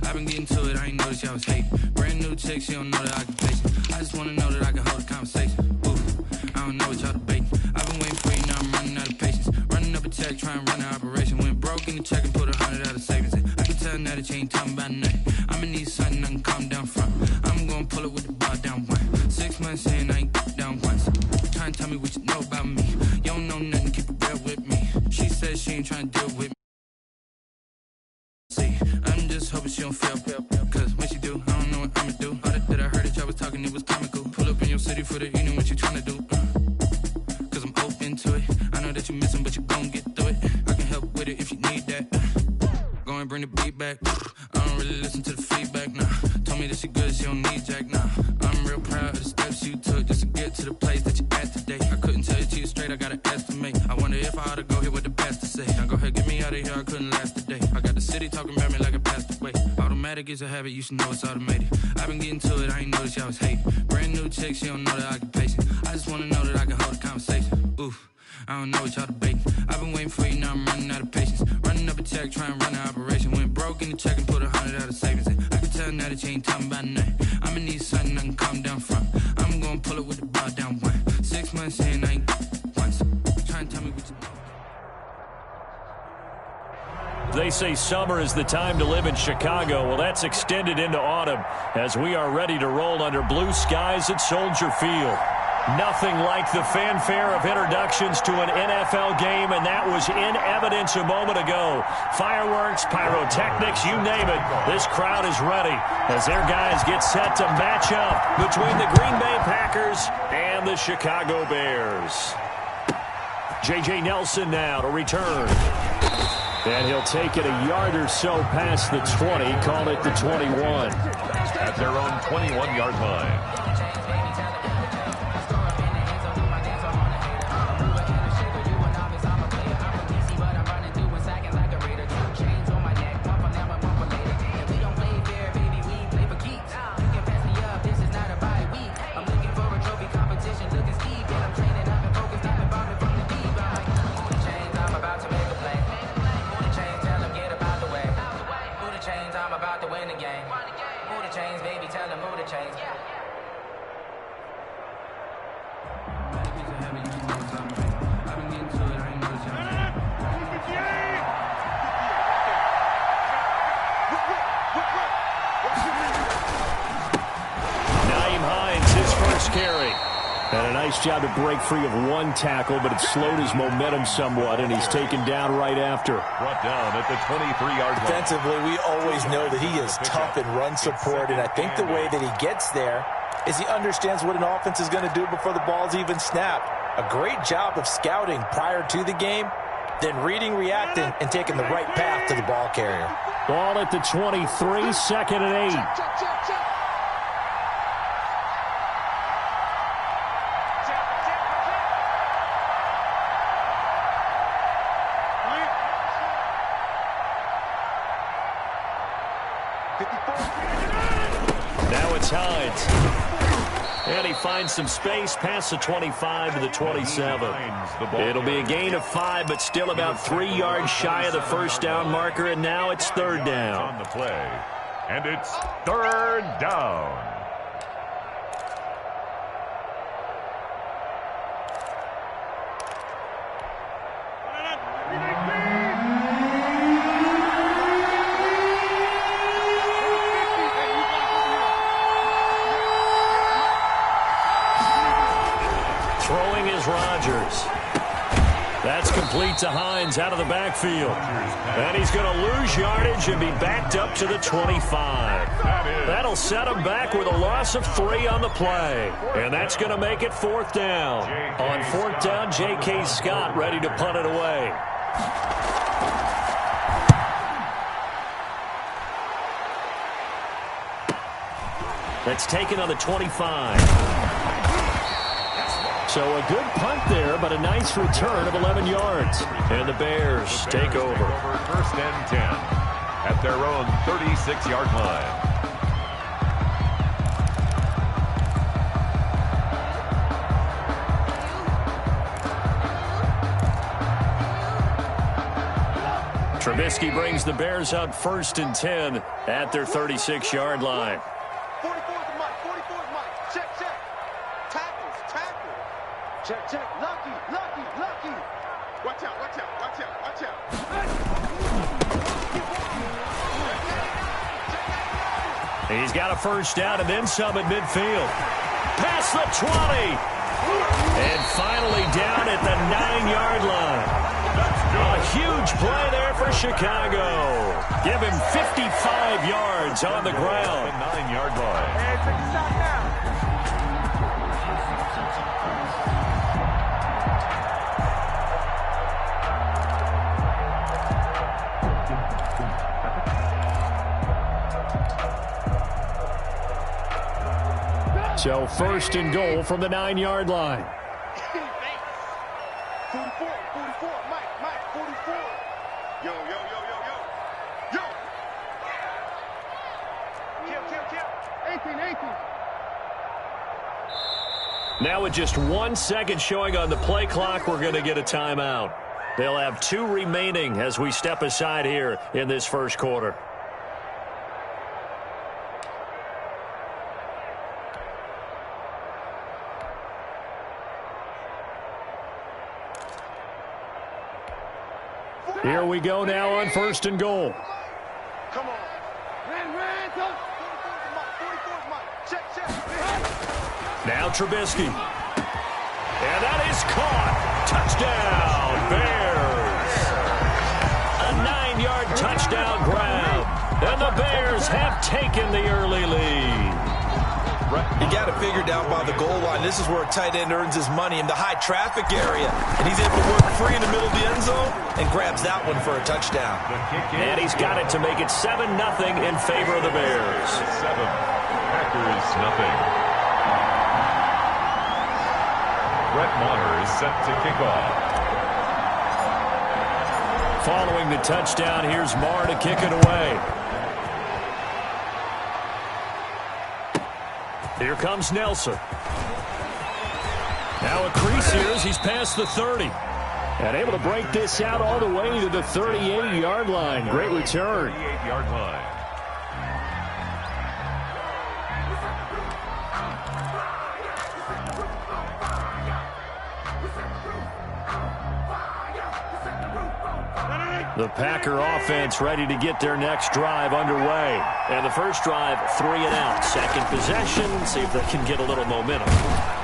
I've been getting to it, I ain't noticed y'all was hating. Brand new chick, she don't know the occupation. I just wanna know that I can hold a conversation. Oof, I don't know what y'all debating. I've been waiting for you, now I'm running out of patience. Running up a check, trying to run an operation. Went broke in the check and put 100 out of savings in. I can tell now that you ain't talking about nothing. I'ma need something I can calm down from. I'm gonna pull it with the bar down one. 6 months in, I ain't down once. Trying to tell me what you know about me. You don't know nothing, keep it real with me. She said she ain't trying to deal with me. See, I'm just hoping she don't fail. Cause when she do, I don't know what I'ma do. All that I heard that y'all was talking, it was comical. Pull up in your city for the evening, what you trying to do? Cause I'm open to it. I know that you missing, but you gon' get through it. I can help with it if you need that. Go and bring the beat back. I don't really listen to the feedback, nah. Told me that she good, she don't need jack, nah. I'm real proud of the steps you took just to get to the place that you at today. I couldn't tell it to you straight, I gotta estimate. I wonder if I ought to go here with the best to say. Now go ahead, get me out of here, I couldn't last a day. I got the city talking about me like I passed away. Automatic is a habit, you should know it's automated. I've been getting to it, I ain't noticed y'all was hating. Brand new chick, she don't know the occupation. I just wanna know that I can hold a conversation. Oof, I don't know what y'all debating. I've been waiting for you, now I'm running out of patience. Running up a check, trying to run an operation. Went broke in the check and put 100 out of savings in. I can tell now that you ain't talking about nothing. I'ma need something I can calm down from. I'm gonna pull it with the bar down one. 6 months in, I ain't once. Trying to tell me what you know. They say summer is the time to live in Chicago. Well, that's extended into autumn as we are ready to roll under blue skies at Soldier Field. Nothing like the fanfare of introductions to an NFL game, and that was in evidence a moment ago. Fireworks, pyrotechnics, you name it. This crowd is ready as their guys get set to match up between the Green Bay Packers and the Chicago Bears. J.J. Nelson now to return. And he'll take it a yard or so past the 20, call it the 21. At their own 21-yard line. Job to break free of one tackle, but it slowed his momentum somewhat, and he's taken down right after. Brought down at the 23-yard line. Defensively, we always know that he is tough in run support, and I think the way that he gets there is he understands what an offense is going to do before the ball's even snapped. A great job of scouting prior to the game, then reading, reacting, and taking the right path to the ball carrier. Ball at the 23, second and 8. Now it's Hines. And he finds some space past the 25 to the 27. It'll be a gain of 5, but still about 3 yards shy of the first down marker, and now it's third down. On the play, and it's third down. That's complete to Hines out of the backfield. And he's going to lose yardage and be backed up to the 25. That'll set him back with a loss of 3 on the play. And that's going to make it fourth down. On fourth down, J.K. Scott ready to punt it away. That's taken on the 25. So a good punt there, but a nice return of 11 yards. And the Bears take over. First and 10 at their own 36-yard line. Trubisky brings the Bears up 1st and 10 at their 36-yard line. 44's the mic. 44's mic. Check, check. Tackles, tackle. Check, check. Lucky, lucky, lucky. Watch out, watch out, watch out, watch out. He's got a first down and then some at midfield. Past the 20. And finally down at the 9-yard line. A huge play there for Chicago. Give him 55 yards on the ground. The 9-yard line. Hey, take a shot now. So 1st and goal from the 9-yard line. 44, 44, Mike, 44. Yo, yo, yo, yo, yo. Yo. Kill. 18. Now with just 1 second showing on the play clock, we're going to get a timeout. They'll have 2 remaining as we step aside here in this first quarter. Here we go now on 1st and goal. Come on. Ran, go. 44's Mike. Check. Now Trubisky. And that is caught. Touchdown, Bears. A 9-yard touchdown grab. And the Bears have taken the early lead. You got it figured out by the goal line. This is where a tight end earns his money in the high traffic area. And he's able to work free in the middle of the end zone and grabs that one for a touchdown. And he's got it to make it 7-0 in favor of the Bears. 7. Packers nothing. Brett Maher is set to kick off. Following the touchdown, here's Maher to kick it away. Here comes Nelson. Now a crease here as he's past the 30. And able to break this out all the way to the 38-yard line. Great return. 38-yard line. The Packer offense ready to get their next drive underway. And the first drive, 3 and out. Second possession, see if they can get a little momentum.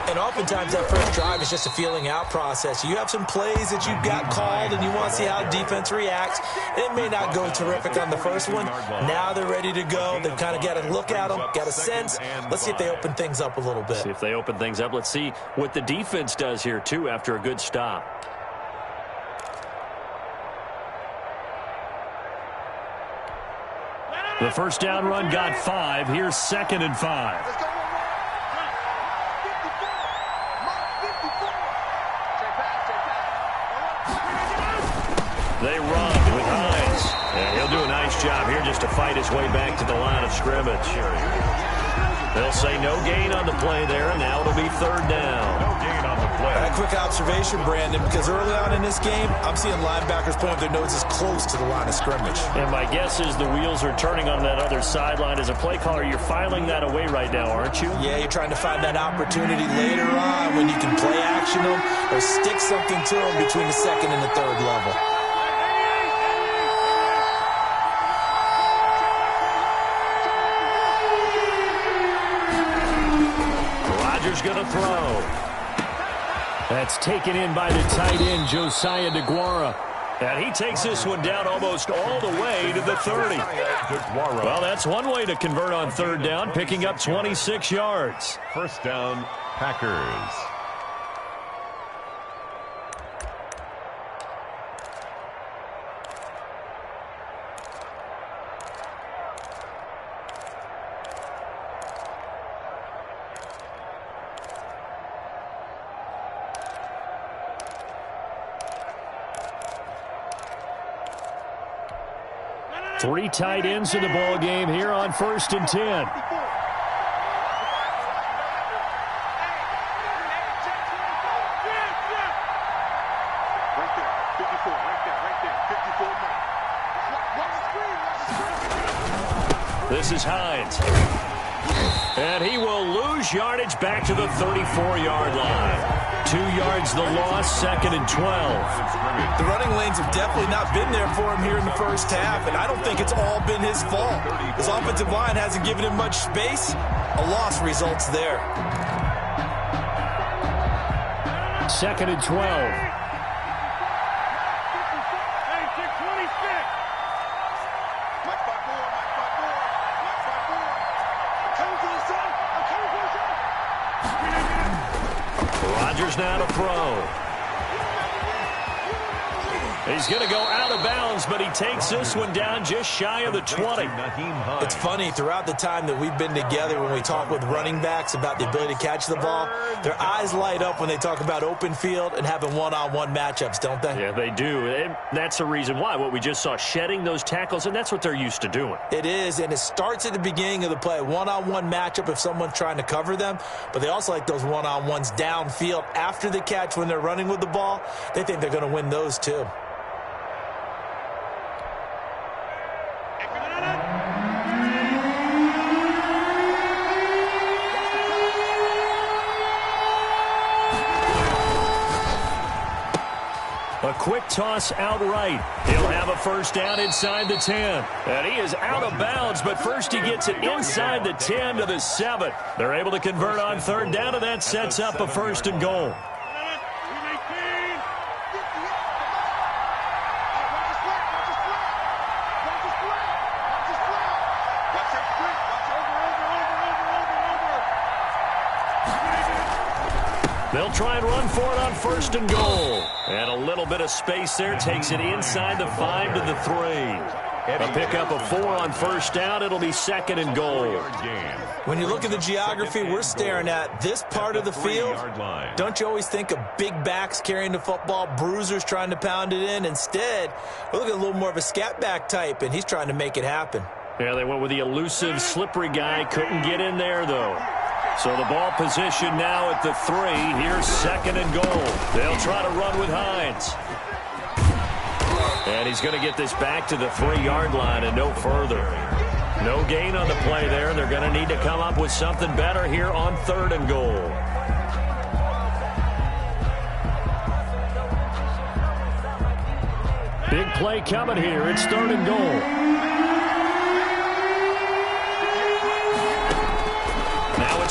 And oftentimes that first drive is just a feeling out process. You have some plays that you've got called and you want to see how defense reacts. It may not go terrific on the first one. Now they're ready to go. They've kind of got to look at them, got a sense. Let's see if they open things up a little bit. See if they open things up. Let's see what the defense does here, too, after a good stop. The first down run got 5. Here's 2nd and 5. Let's go. They run with Hines. And he'll do a nice job here just to fight his way back to the line of scrimmage. They'll say no gain on the play there, and now it'll be 3rd down. No gain on the play. A quick observation, Brandon, because early on in this game, I'm seeing linebackers point their noses close to the line of scrimmage. And my guess is the wheels are turning on that other sideline. As a play caller, you're filing that away right now, aren't you? Yeah, you're trying to find that opportunity later on when you can play action them or stick something to them between the 2nd and the 3rd level. Going to throw. That's taken in by the tight end, Josiah DeGuara. And he takes this one down almost all the way to the 30. Well, that's one way to convert on 3rd down, picking up 26 yards. First down, Packers. Three tight ends in the ball game here on 1st and 10. This is Hines. And he will lose yardage back to the 34-yard line. 2 yards the loss, 2nd and 12. The running lanes have definitely not been there for him here in the first half, and I don't think it's all been his fault. His offensive line hasn't given him much space. A loss results there. 2nd and 12. Rodgers now to throw. He's going to go out of bounds, but he takes this one down just shy of the 20. It's funny, throughout the time that we've been together, when we talk with running backs about the ability to catch the ball, their eyes light up when they talk about open field and having one-on-one matchups, don't they? Yeah, they do. And that's the reason why. What we just saw, shedding those tackles, and that's what they're used to doing. It is, and it starts at the beginning of the play. One-on-one matchup if someone's trying to cover them, but they also like those one-on-ones downfield after the catch when they're running with the ball. They think they're going to win those too. A quick toss outright. He'll have a first down inside the 10. And he is out of bounds, but first he gets it inside the 10 to the 7. They're able to convert on 3rd down, and that sets up a 1st and goal. They'll try and run for it on 1st and goal. And a little bit of space there takes it inside the 5 to the 3. A pickup of 4 on 1st down. It'll be 2nd and goal. When you look at the geography we're staring at, this part of the field, don't you always think of big backs carrying the football, bruisers trying to pound it in? Instead, we're looking at a little more of a scat back type, and he's trying to make it happen. Yeah, they went with the elusive, slippery guy. Couldn't get in there, though. So the ball position now at the 3. Here's 2nd and goal. They'll try to run with Hines. And he's going to get this back to the 3-yard line and no further. No gain on the play there. They're going to need to come up with something better here on 3rd and goal. Big play coming here. It's 3rd and goal.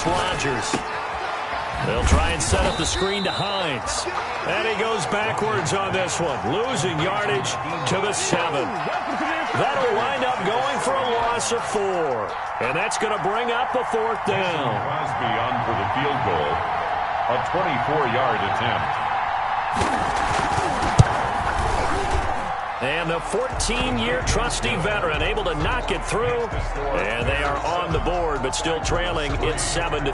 Rodgers. They'll try and set up the screen to Hines. And he goes backwards on this one, losing yardage to the 7. That'll wind up going for a loss of 4. And that's going to bring up a 4th down. Crosby on for the field goal. A 24-yard attempt. And the 14-year trusty veteran able to knock it through. And they are on the board, but still trailing. It's 7-3.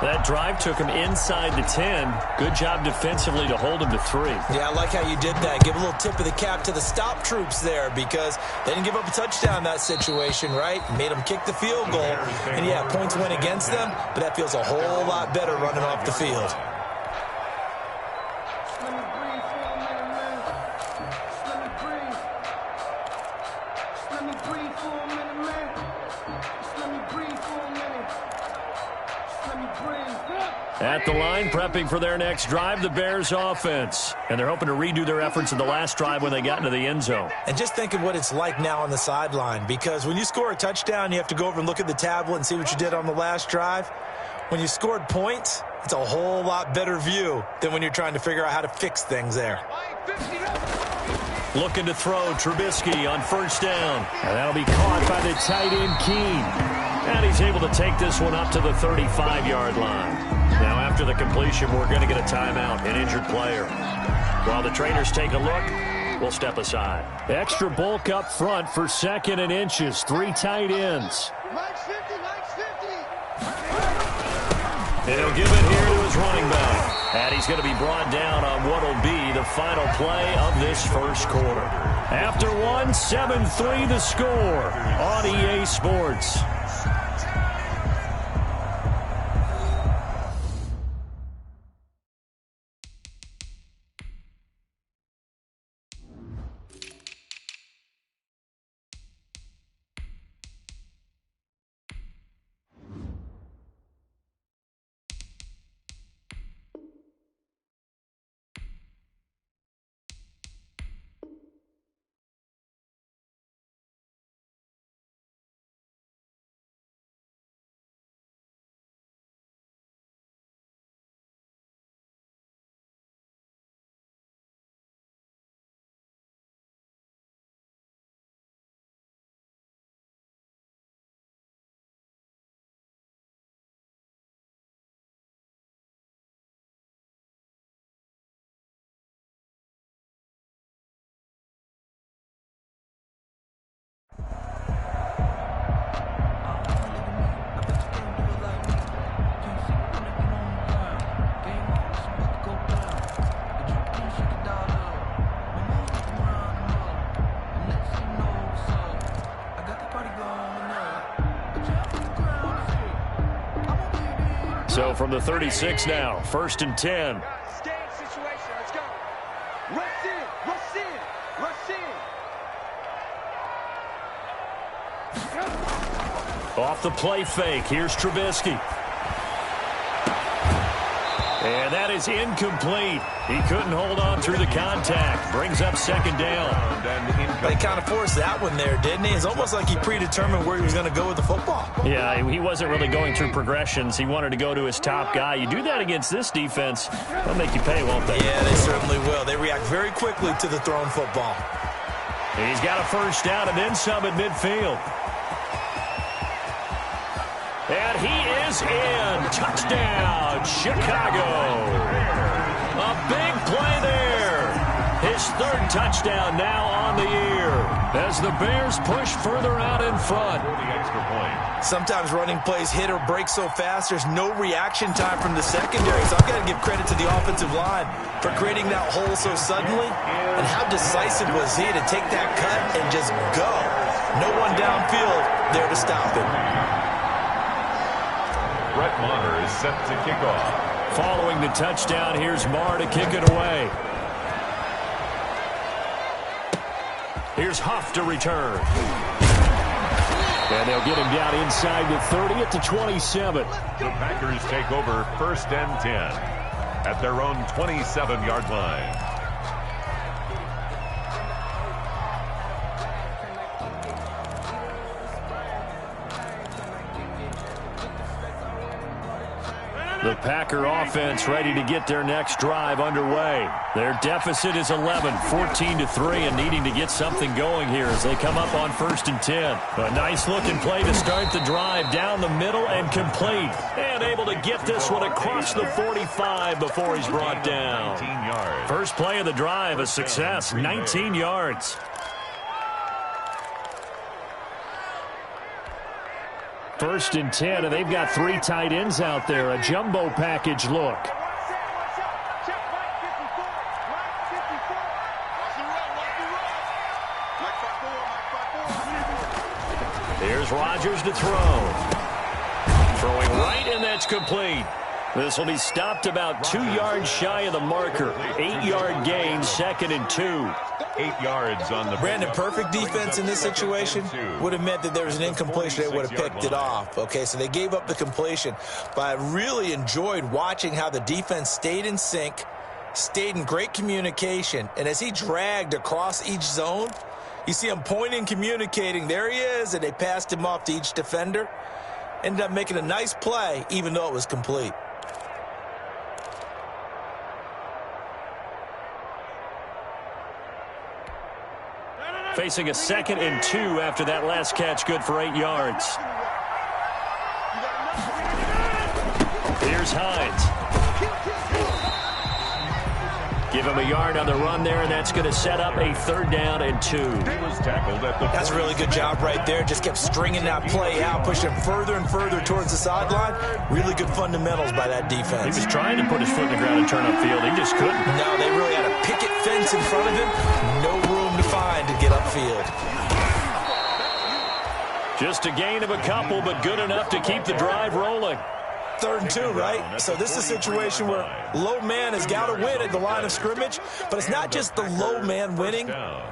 That drive took him inside the 10. Good job defensively to hold him to 3. Yeah, I like how you did that. Give a little tip of the cap to the stop troops there, because they didn't give up a touchdown in that situation, right? Made them kick the field goal. And, yeah, points went against them, but that feels a whole lot better running off the field. At the line, prepping for their next drive, the Bears offense. And they're hoping to redo their efforts in the last drive when they got into the end zone. And just think of what it's like now on the sideline, because when you score a touchdown, you have to go over and look at the tablet and see what you did on the last drive. When you scored points, it's a whole lot better view than when you're trying to figure out how to fix things there. Looking to throw, Trubisky on 1st down. And that'll be caught by the tight end, Keene. And he's able to take this one up to the 35-yard line. Now, after the completion, we're going to get a timeout, an injured player. While the trainers take a look, we'll step aside. Extra bulk up front for 2nd and inches. 3 tight ends. And he'll give it here to his running back. And he's going to be brought down on what will be the final play of this first quarter. After one, 7-3 the score on EA Sports. So from the 36 now, 1st and 10. Stand situation. Let's go. Rush in. Rush in. Rush in. Off the play fake. Here's Trubisky. And that is incomplete. He couldn't hold on through the contact. Brings up 2nd down. They kind of forced that one there, didn't he? It's almost like he predetermined where he was going to go with the football. Yeah, he wasn't really going through progressions. He wanted to go to his top guy. You do that against this defense, they'll make you pay, won't they? Yeah, they certainly will. They react very quickly to the thrown football. He's got a 1st down and then some at midfield. And he is in. Touchdown, Chicago. A big play there. His 3rd touchdown now on the year as the Bears push further out in front. Sometimes running plays hit or break so fast, there's no reaction time from the secondary. So I've got to give credit to the offensive line for creating that hole so suddenly. And how decisive was he to take that cut and just go? No one downfield there to stop him. Brett Maher is set to kick off. Following the touchdown, here's Maher to kick it away. Here's Huff to return. And they'll get him down inside the 30 at the 27. The Packers take over 1st and 10 at their own 27-yard line. The Packer offense ready to get their next drive underway. Their deficit is 11, 14-3, and needing to get something going here as they come up on 1st and 10. A nice-looking play to start the drive down the middle and complete. And able to get this one across the 45 before he's brought down. 19 yards. First play of the drive, a success, 19 yards. 1st and 10, and they've got 3 tight ends out there. A jumbo package look. Here's Rodgers to throw. Throwing right, and that's complete. This will be stopped about 2 yards shy of the marker. 8-yard gain, 2nd and 2. 8 yards on the... Brandon, perfect defense in this situation would have meant that there was an incompletion. They would have picked it off. Okay, so they gave up the completion. But I really enjoyed watching how the defense stayed in sync, stayed in great communication. And as he dragged across each zone, you see him pointing, communicating. There he is, and they passed him off to each defender. Ended up making a nice play, even though it was complete. Facing a 2nd and 2 after that last catch, good for 8 yards. Here's Hines. Give him a yard on the run there, and that's going to set up a 3rd down and 2. That's a really good job right there. Just kept stringing that play out, pushing him further and further towards the sideline. Really good fundamentals by that defense. He was trying to put his foot in the ground and turn upfield. He just couldn't. No, they really had a picket fence in front of him. No room to find to get upfield. Just a gain of a couple, but good enough to keep the drive rolling. 3rd and 2, right? So this is a situation where low man has got to win at the line of scrimmage, but it's not just the low man winning.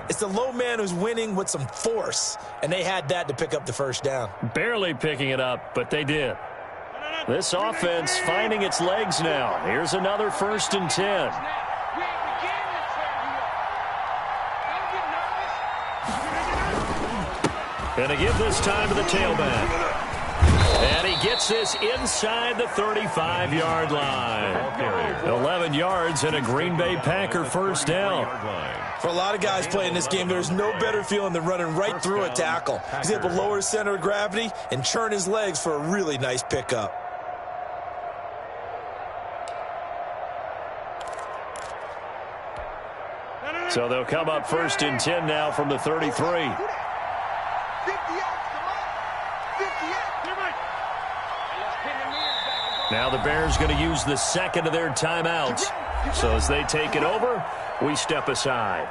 It's the low man who's winning with some force, and they had that to pick up the 1st down. Barely picking it up, but they did. This offense finding its legs now. Here's another 1st and 10. And to give this time to the tailback. And he gets this inside the 35-yard line. 11 yards and a Green Bay Packer 1st down. For a lot of guys playing this game, there's no better feeling than running right through a tackle. He's able to lower his center of gravity and churn his legs for a really nice pickup. So they'll come up 1st and 10 now from the 33. Now the Bears going to use the 2nd of their timeouts. So as they take it over, we step aside.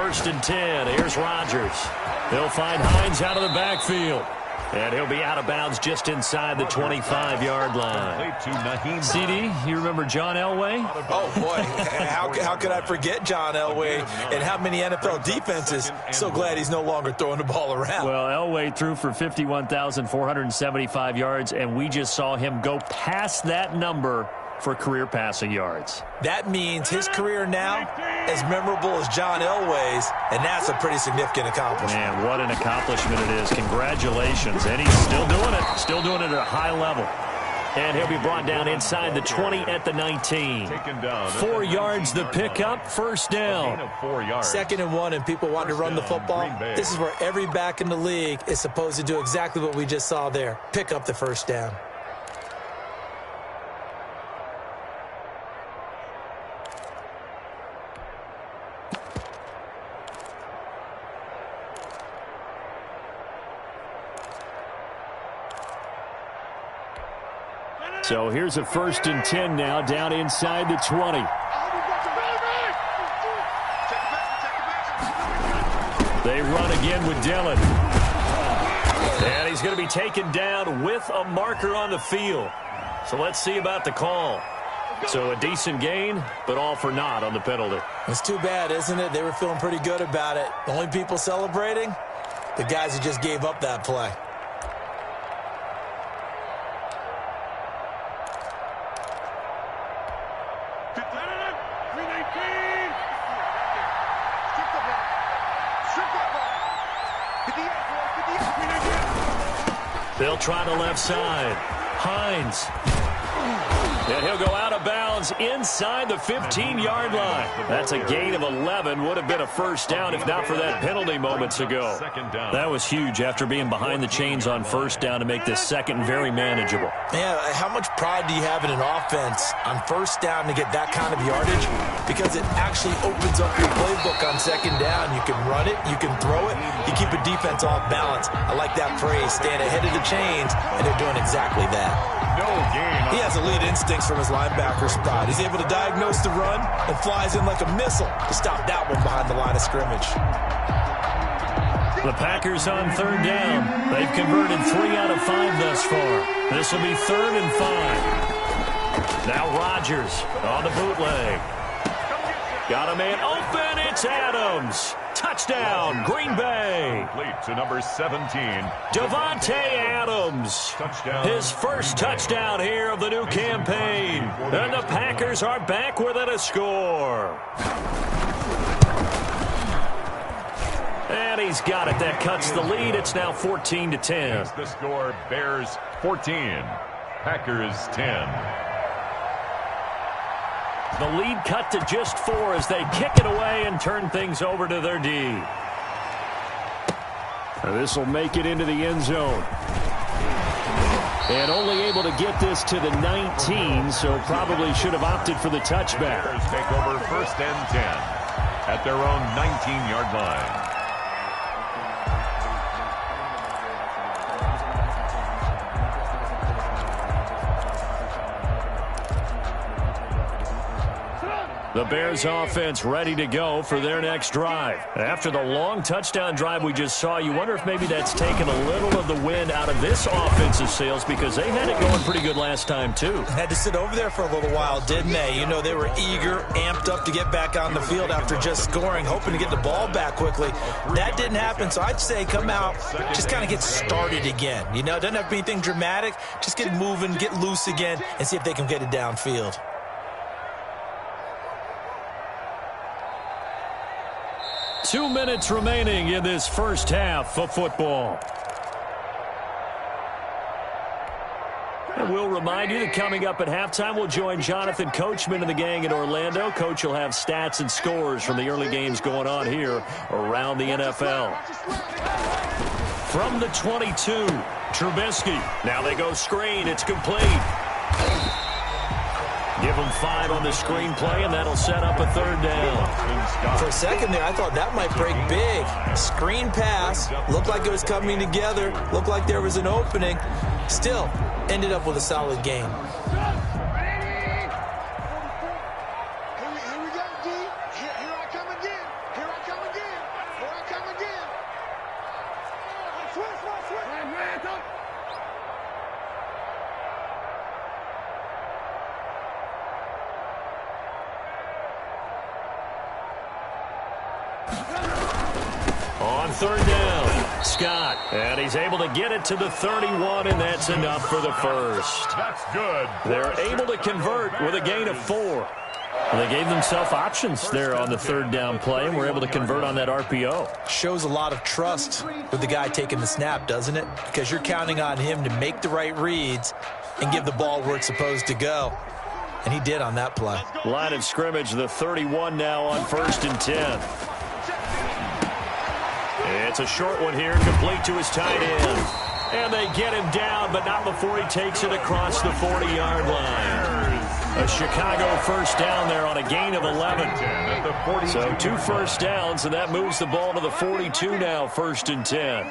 1st and 10. Here's Rodgers. They'll find Hines out of the backfield. And he'll be out of bounds just inside the 25-yard line. CD, you remember John Elway? Oh, boy. How could I forget John Elway and how many NFL defenses? So glad he's no longer throwing the ball around. Well, Elway threw for 51,475 yards, and we just saw him go past that number for career passing yards. That means his career now as memorable as John Elway's, and that's a pretty significant accomplishment. Man, what an accomplishment it is. Congratulations. And he's still doing it. Still doing it at a high level. And he'll be brought down inside the 20 at the 19. 4 yards the pickup, 1st down. 2nd and 1, and people want to run the football. This is where every back in the league is supposed to do exactly what we just saw there. Pick up the 1st down. So here's a 1st and 10 now, down inside the 20. They run again with Dillon. And he's going to be taken down with a marker on the field. So let's see about the call. So a decent gain, but all for naught on the penalty. It's too bad, isn't it? They were feeling pretty good about it. The only people celebrating, the guys who just gave up that play. They'll try the left side. Hines. And he'll go out of bounds inside the 15-yard line. That's a gain of 11. Would have been a 1st down if not for that penalty moments ago. That was huge after being behind the chains on 1st down to make this 2nd very manageable. Yeah, how much pride do you have in an offense on 1st down to get that kind of yardage? Because it actually opens up your playbook on 2nd down. You can run it, you can throw it, you keep a defense off balance. I like that phrase, staying ahead of the chains, and they're doing exactly that. He has elite instincts from his linebacker spot. He's able to diagnose the run and flies in like a missile to stop that one behind the line of scrimmage. The Packers on 3rd down. They've converted 3 out of 5 thus far. This will be 3rd and 5. Now Rodgers on the bootleg. Got a man open. It's Adams. Touchdown, Green Bay. Complete to number 17. Davante Adams. Touchdown. His 1st touchdown here of the new campaign. And the Packers are back within a score. And he's got it. That cuts the lead. It's now 14-10. The score, Bears 14, Packers 10. The lead cut to just 4 as they kick it away and turn things over to their D. This will make it into the end zone. And only able to get this to the 19, so probably should have opted for the touchback. Bears take over 1st and 10 at their own 19-yard line. The Bears offense ready to go for their next drive. After the long touchdown drive we just saw, you wonder if maybe that's taken a little of the wind out of this offensive sails because they had it going pretty good last time too. Had to sit over there for a little while, didn't they? You know, they were eager, amped up to get back on the field after just scoring, hoping to get the ball back quickly. That didn't happen, so I'd say come out, just kind of get started again. You know, it doesn't have to be anything dramatic. Just get moving, get loose again, and see if they can get it downfield. Two minutes remaining in this first half of football. And we'll remind you that coming up at halftime, we'll join Jonathan Coachman and the gang in Orlando. Coach will have stats and scores from the early games going on here around the NFL. From the 22, Trubisky. Now they go screen. It's complete. Give them 5 on the screenplay, and that'll set up a 3rd down. For a second there, I thought that might break big. Screen pass. Looked like it was coming together. Looked like there was an opening. Still, ended up with a solid game. Here we go, D. Here I come again. Here I come again. On third down, Scott. And he's able to get it to the 31, and that's enough for the first. That's good. They're able to convert with a gain of 4. They gave themselves options there on the third down play, and were able to convert on that RPO. Shows a lot of trust with the guy taking the snap, doesn't it? Because you're counting on him to make the right reads and give the ball where it's supposed to go. And he did on that play. Line of scrimmage, the 31 now on 1st and 10. It's a short one here, complete to his tight end. And they get him down, but not before he takes it across the 40-yard line. A Chicago first down there on a gain of 11. So 2 first downs, and that moves the ball to the 42 now, 1st and 10.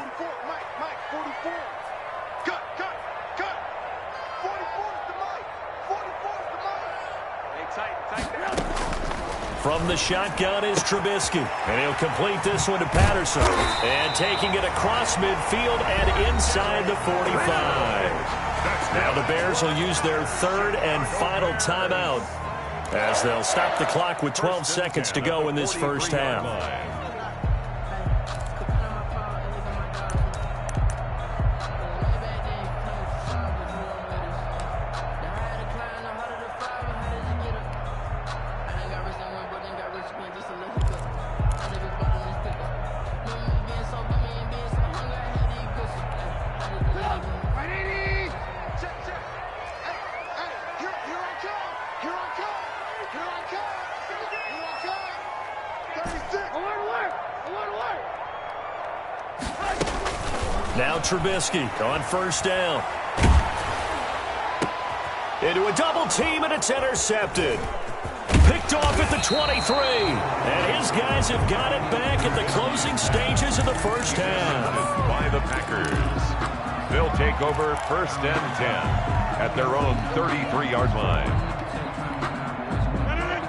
From the shotgun is Trubisky, and he'll complete this one to Patterson. And taking it across midfield and inside the 45. Now the Bears will use their 3rd and final timeout as they'll stop the clock with 12 seconds to go in this first half. Now Trubisky on first down. Into a double team, and it's intercepted. Picked off at the 23. And his guys have got it back at the closing stages of the first half. By the Packers. They'll take over 1st and 10 at their own 33-yard line.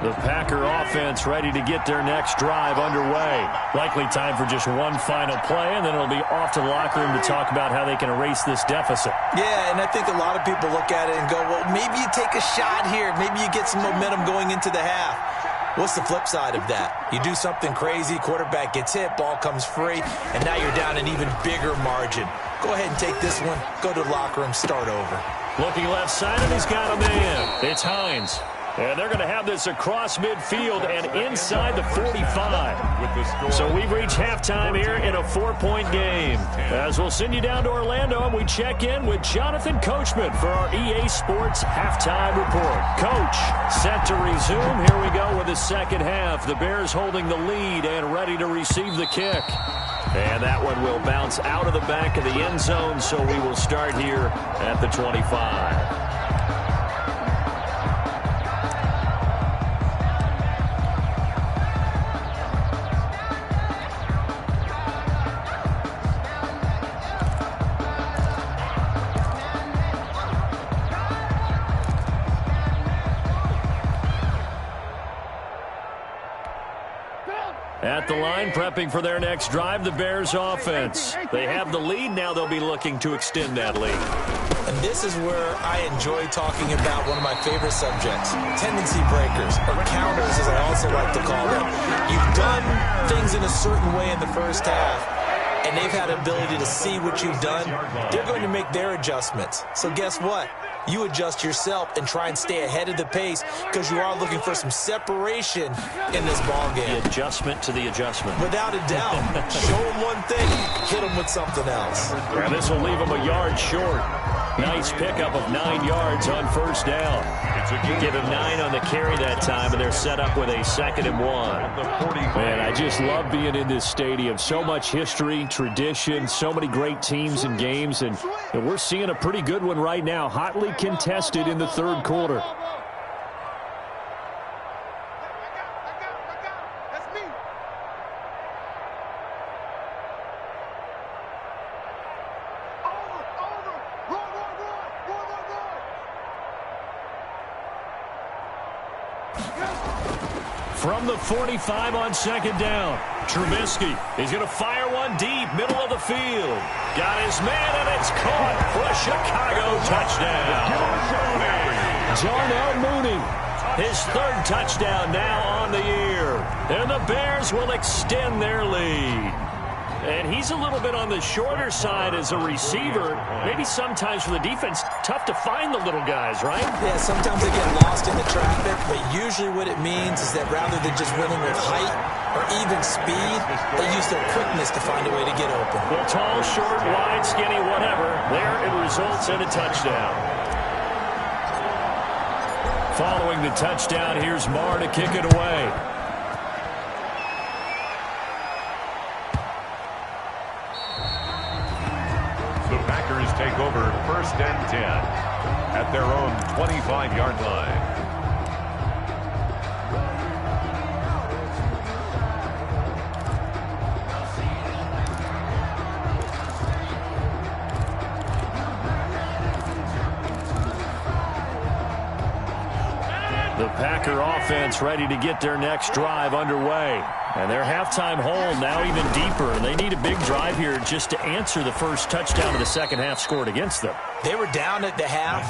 The Packer offense ready to get their next drive underway. Likely time for just one final play, and then it'll be off to the locker room to talk about how they can erase this deficit. Yeah, and I think a lot of people look at it and go, well, maybe you take a shot here. Maybe you get some momentum going into the half. What's the flip side of that? You do something crazy, quarterback gets hit, ball comes free, and now you're down an even bigger margin. Go ahead and take this one, go to the locker room, start over. Looking left side, and he's got a man. It's Hines. And they're going to have this across midfield and inside the 45. So we've reached halftime here in a 4-point game. As we'll send you down to Orlando, and we check in with Jonathan Coachman for our EA Sports Halftime Report. Coach, set to resume. Here we go with the second half. The Bears holding the lead and ready to receive the kick. And that one will bounce out of the back of the end zone, so we will start here at the 25. At the line, prepping for their next drive, the Bears offense. They have the lead. Now they'll be looking to extend that lead. And this is where I enjoy talking about one of my favorite subjects, tendency breakers, or counters as I also like to call them. You've done things in a certain way in the first half, and they've had the ability to see what you've done. They're going to make their adjustments. So guess what? You adjust yourself and try and stay ahead of the pace because you are looking for some separation in this ball game. The adjustment to the adjustment. Without a doubt. Show them one thing, hit them with something else. And this will leave them a yard short. Nice pickup of 9 yards on first down. Give him 9 on the carry that time, and they're set up with a 2nd and 1. Man, I just love being in this stadium. So much history, tradition, so many great teams and games, and we're seeing a pretty good one right now, hotly contested in the third quarter. From the 45 on second down, Trubisky. He's going to fire one deep, middle of the field. Got his man, and it's caught for a Chicago touchdown. Darnell Mooney, his third touchdown now on the year. And the Bears will extend their lead. And he's a little bit on the shorter side as a receiver. Maybe sometimes for the defense, tough to find the little guys, right? Yeah, sometimes they get lost in the traffic, but usually what it means is that rather than just winning with height or even speed, they use their quickness to find a way to get open. Well, tall, short, wide, skinny, whatever. There it results in a touchdown. Following the touchdown, here's Marr to kick it away. Take over first and 10 at their own 25-yard line. The Packer offense ready to get their next drive underway. And their halftime hole now even deeper. They need a big drive here just to answer the first touchdown of the second half scored against them. They were down at the half.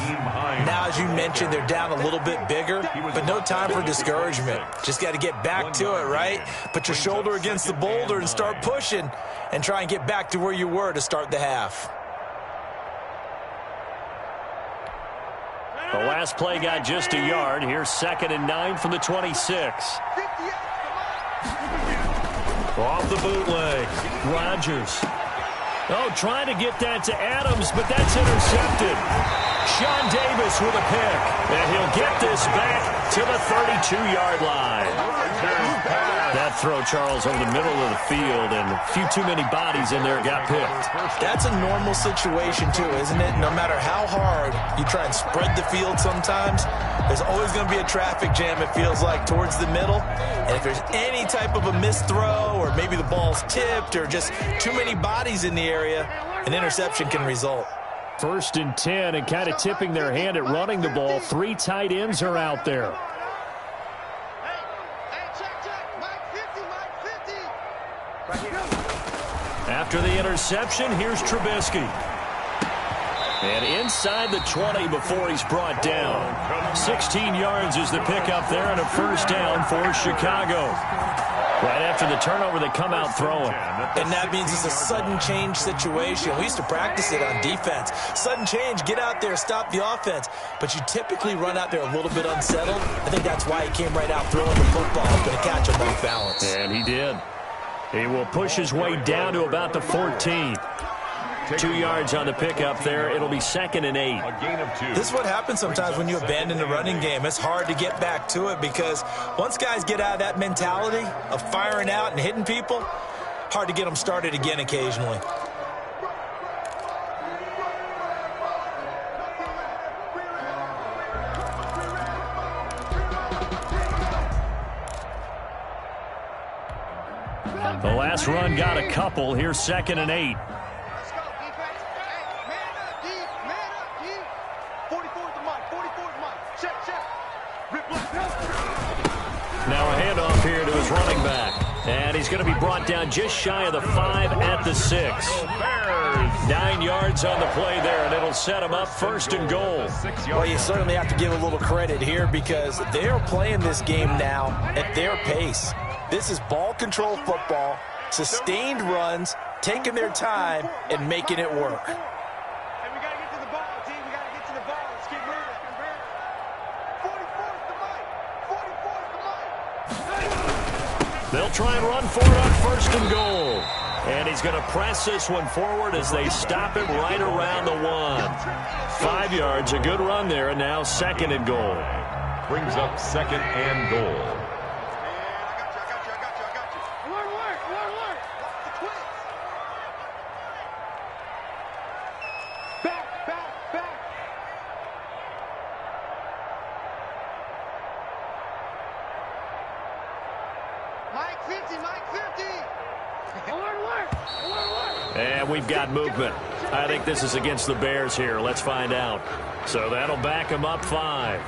Now, as you mentioned, they're down a little bit bigger, but no time for discouragement. Just got to get back to it, right? Put your shoulder against the boulder and start pushing and try and get back to where you were to start the half. The last play got just a yard. Here's 2nd and 9 from the 26. Off the bootleg, Rodgers. Oh, trying to get that to Adams, but that's intercepted. Sean Davis with a pick, and he'll get this back to the 32-yard line. That throw, Charles, over the middle of the field, and a few too many bodies in there got picked. That's a normal situation, too, isn't it? No matter how hard you try and spread the field sometimes, there's always going to be a traffic jam, it feels like, towards the middle. And if there's any type of a missed throw, or maybe the ball's tipped, or just too many bodies in the area, an interception can result. 1st and 10, and kind of tipping their hand at running the ball. 3 tight ends are out there. After the interception, here's Trubisky. And inside the 20 before he's brought down. 16 yards is the pickup there and a first down for Chicago. Right after the turnover, they come out throwing. And that means it's a sudden change situation. We used to practice it on defense. Sudden change, get out there, stop the offense. But you typically run out there a little bit unsettled. I think that's why he came right out throwing the football, going to catch him off balance. And he did. He will push his way down to about the 14. 2 yards on the pickup there. It'll be 2nd and 8. A gain of 2. This is what happens sometimes when you abandon the running game. It's hard to get back to it because once guys get out of that mentality of firing out and hitting people, hard to get them started again occasionally. The last run got a couple. Here's 2nd and 8. Now a handoff here to his running back. And he's going to be brought down just shy of the 5 at the 6. 9 yards on the play there, and it'll set him up 1st and goal. Well, you certainly have to give a little credit here because they are playing this game now at their pace. This is ball control football, sustained runs, taking their time, and making it work. They'll try and run for it on 1st and goal. And he's going to press this one forward as they stop him right around the 1. 5 yards, a good run there, and now 2nd and goal. Brings up 2nd and goal. And we've got movement. I think this is against the Bears here. Let's find out. So that'll back them up 5.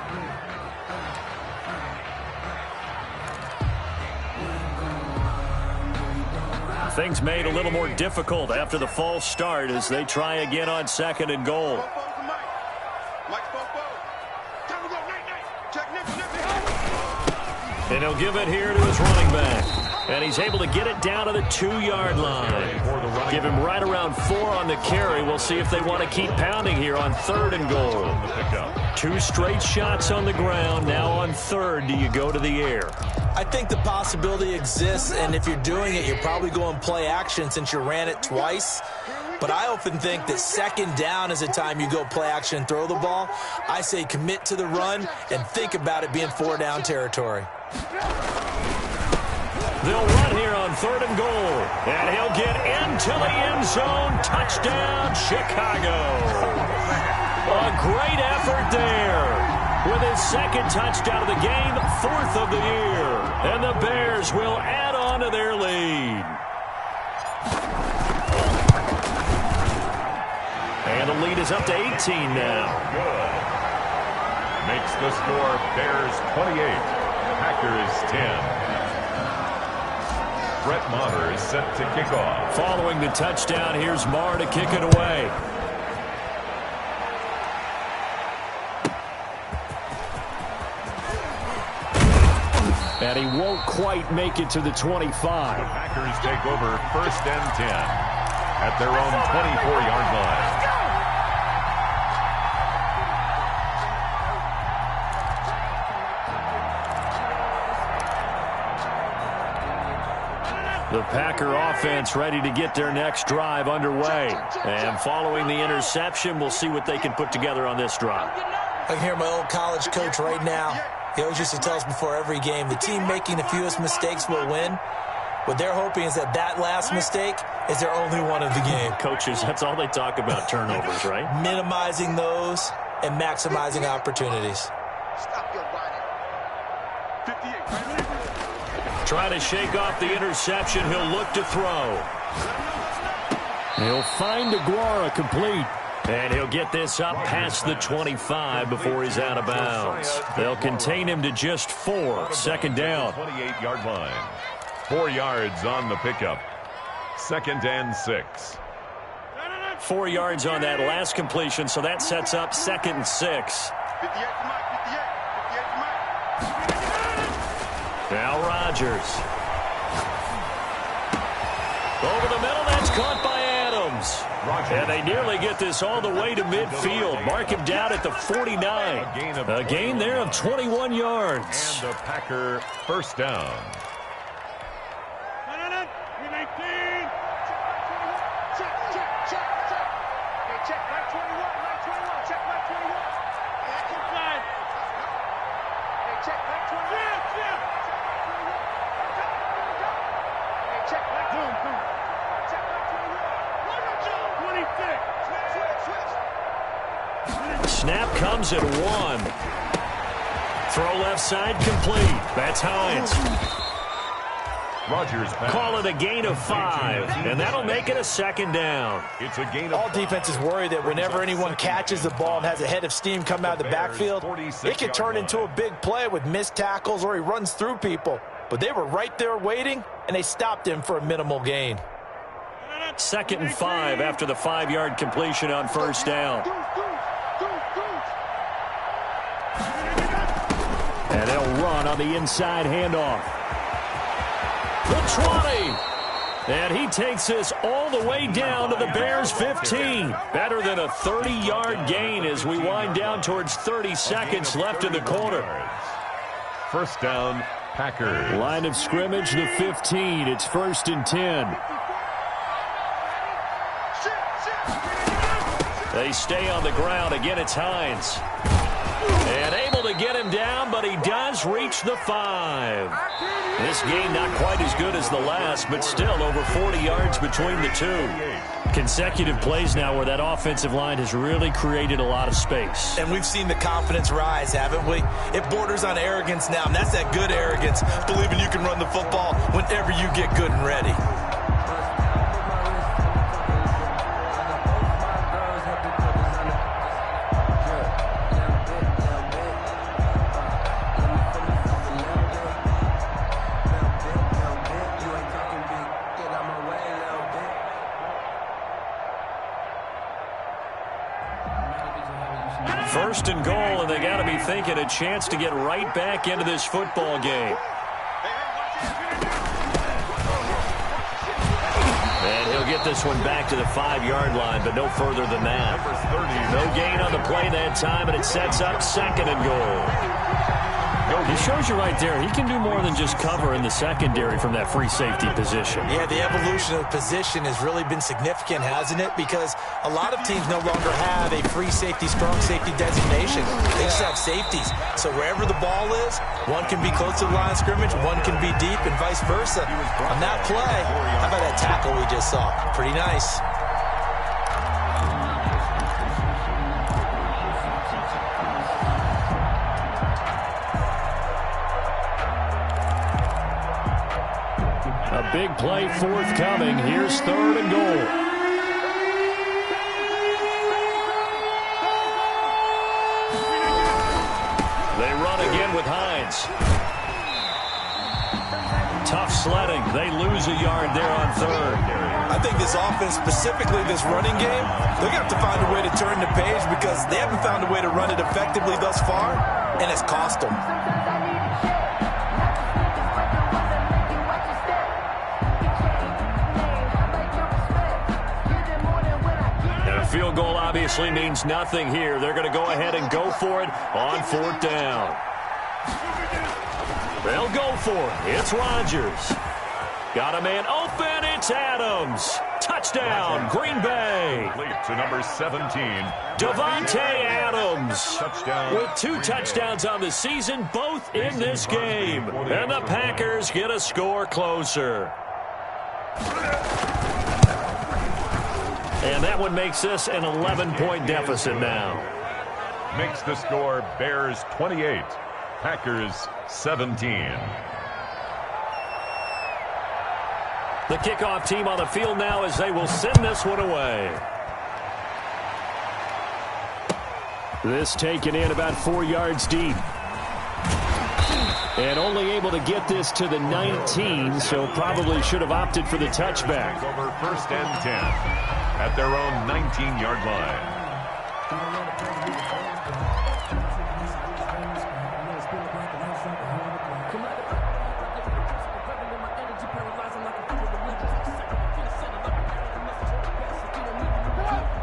Things made a little more difficult after the false start as they try again on 2nd and goal. And he'll give it here to his running back. And he's able to get it down to the 2-yard line. Give him right around 4 on the carry. We'll see if they want to keep pounding here on 3rd and goal. 2 straight shots on the ground. Now on 3rd, do you go to the air? I think the possibility exists, and if you're doing it, you're probably going play action since you ran it twice. But I often think that 2nd down is the time you go play action and throw the ball. I say commit to the run and think about it being 4-down territory. They'll run here on 3rd and goal. And he'll get into the end zone. Touchdown, Chicago. A great effort there. With his 2nd touchdown of the game, 4th of the year. And the Bears will add on to their lead. And the lead is up to 18 now. Good. Makes the score Bears 28, Packers 10. Brett Maher is set to kick off. Following the touchdown, here's Maher to kick it away. And he won't quite make it to the 25. The Packers take over 1st and 10 at their own 24-yard line. The Packer offense ready to get their next drive underway. And following the interception, we'll see what they can put together on this drive. I can hear my old college coach right now. He always used to tell us before every game, the team making the fewest mistakes will win. What they're hoping is that last mistake is their only one of the game. Coaches, that's all they talk about, turnovers, right? Minimizing those and maximizing opportunities. Stop your body. 58. Trying to shake off the interception. He'll look to throw. He'll find Aguara complete. And he'll get this up past the 25 before he's out of bounds. They'll contain him to just 4. 2nd down. 28-yard line. 4 yards on the pickup. 2nd and 6. 4 yards on that last completion, so that sets up 2nd and 6. 58 to Mike. 58 to Mike. Now Rodgers. Over the middle, that's caught by Adams. And they nearly get this all the way to midfield. Mark him down at the 49. A gain there of 21 yards. And the Packer 1st down. Snap comes at 1. Throw left side complete. That's Hines. Rodgers call it a gain of 5, and that'll make it a 2nd down. It's a gain of all defenses worry that whenever anyone catches the ball and has a head of steam come out of the backfield, it can turn into a big play with missed tackles or he runs through people. But they were right there waiting, and they stopped him for a minimal gain. 2nd and 5 after the 5-yard completion on 1st down. And they'll run on the inside handoff. The 20. And he takes this all the way down to the Bears' 15. Better than a 30-yard gain as we wind down towards 30 seconds left in the quarter. 1st down, Packers. Line of scrimmage, the 15. It's 1st and 10. They stay on the ground. Again, it's Hines. And able to get him down, but he does reach the 5. This game not quite as good as the last, but still over 40 yards between the two. Consecutive plays now where that offensive line has really created a lot of space. And we've seen the confidence rise, haven't we? It borders on arrogance now, and that's that good arrogance, believing you can run the football whenever you get good and ready. First and goal, and they got to be thinking a chance to get right back into this football game. And he'll get this one back to the 5-yard line, but no further than that. No gain on the play that time, and it sets up second and goal. He shows you right there, he can do more than just cover in the secondary from that free safety position. Yeah, the evolution of position has really been significant, hasn't it? Because a lot of teams no longer have a free safety, strong safety designation. They just have safeties. So wherever the ball is, one can be close to the line of scrimmage, one can be deep, and vice versa. On that play, how about that tackle we just saw? Pretty nice. A big play forthcoming. Here's third and goal. They run again with Hines. Tough sledding. They lose a yard there on third. I think this offense, specifically this running game, they're going to have to find a way to turn the page because they haven't found a way to run it effectively thus far, and it's cost them. Field goal obviously means nothing here. They're going to go ahead and go for it on fourth down. They'll go for it. It's Rodgers. Got a man open. It's Adams. Touchdown, Green Bay. To number 17. Davante Adams. Touchdown. With 2 touchdowns on the season, both in this game. And the Packers get a score closer. And that one makes this an 11-point deficit now. Makes the score Bears 28, Packers 17. The kickoff team on the field now as they will send this one away. This taken in about 4 yards deep. And only able to get this to the 19, so probably should have opted for the touchback. Over first and 10 at their own 19-yard line.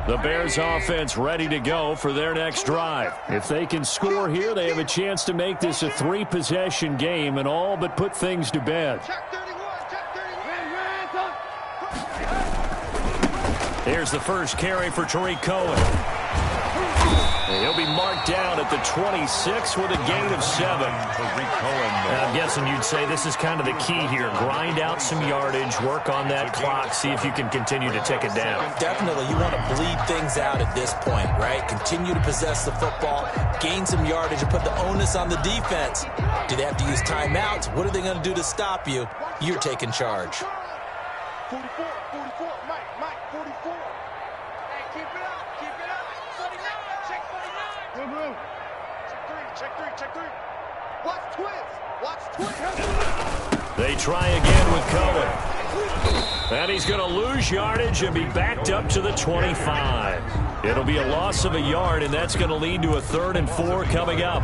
The Bears offense ready to go for their next drive. If they can score here, they have a chance to make this a 3-possession game and all but put things to bed. Here's the first carry for Tariq Cohen. And he'll be marked down at the 26 with a gain of 7. I'm guessing you'd say this is kind of the key here. Grind out some yardage, work on that clock, see if you can continue to tick it down. Definitely, you want to bleed things out at this point, right? Continue to possess the football, gain some yardage, and put the onus on the defense. Do they have to use timeouts? What are they going to do to stop you? You're taking charge. 44, Mike, 44. Hey, keep it up. 49, check 49. Check three. Watch twist. They try again with Cohen. And he's going to lose yardage and be backed up to the 25. It'll be a loss of a yard, and that's going to lead to a 3rd and 4 coming up.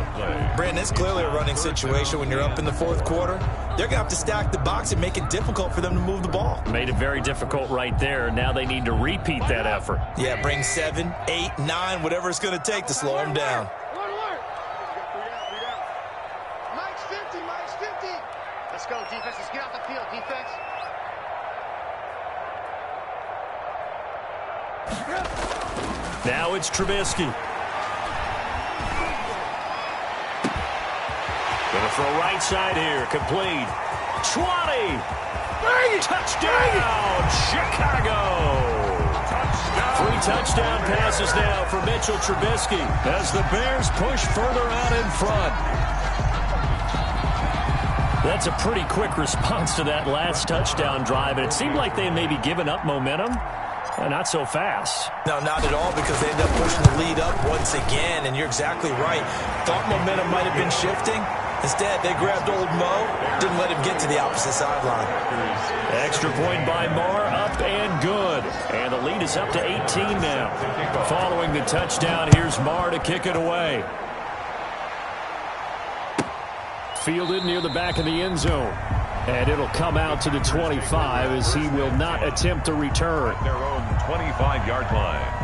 Brandon, it's clearly a running situation when you're up in the 4th quarter. They're going to have to stack the box and make it difficult for them to move the ball. Made it very difficult right there. Now they need to repeat that effort. Yeah, bring 7, 8, 9, whatever it's going to take to slow them down. Mike's 50. Let's go, defense. Let's get off the field, defense. Now it's Trubisky. Gonna throw right side here. Complete. 20. Touchdown, Chicago. 3 touchdown passes now for Mitchell Trubisky as the Bears push further out in front. That's a pretty quick response to that last touchdown drive, and it seemed like they had maybe given up momentum. Not so fast. No, not at all, because they end up pushing the lead up once again, and you're exactly right. Thought momentum might have been shifting. Instead, they grabbed old Mo, didn't let him get to the opposite sideline. Extra point by Marr, up and good. And the lead is up to 18 now. Following the touchdown, here's Marr to kick it away. Fielded near the back of the end zone. And it'll come out to the 25 as he will not attempt to return. Their own 25-yard line.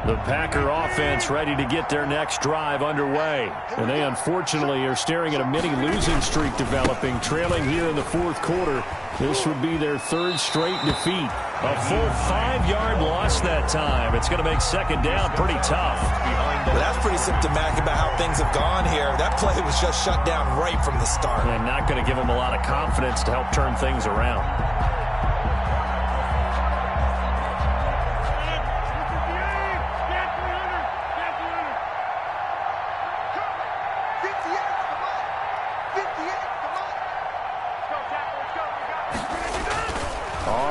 The Packer offense ready to get their next drive underway. And they unfortunately are staring at a mini losing streak developing, trailing here in the fourth quarter. This would be their third straight defeat. A full 5-yard loss that time. It's going to make second down pretty tough. Well, that's pretty symptomatic about how things have gone here. That play was just shut down right from the start. And not going to give them a lot of confidence to help turn things around.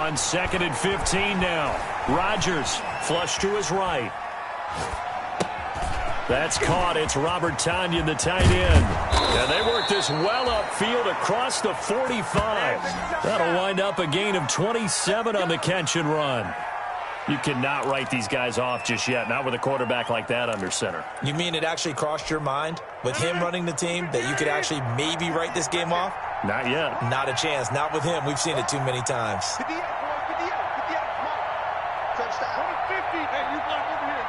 On 2nd and 15 now. Rodgers flush to his right. That's caught. It's Robert Tonyan, the tight end. And they work this well upfield across the 45. That'll wind up a gain of 27 on the catch and run. You cannot write these guys off just yet, not with a quarterback like that under center. You mean it actually crossed your mind with him running the team that you could actually maybe write this game off? Not yet. Not a chance. Not with him. We've seen it too many times. 58, boys, 58, 58. Touchdown. 50. Hey, you block over here.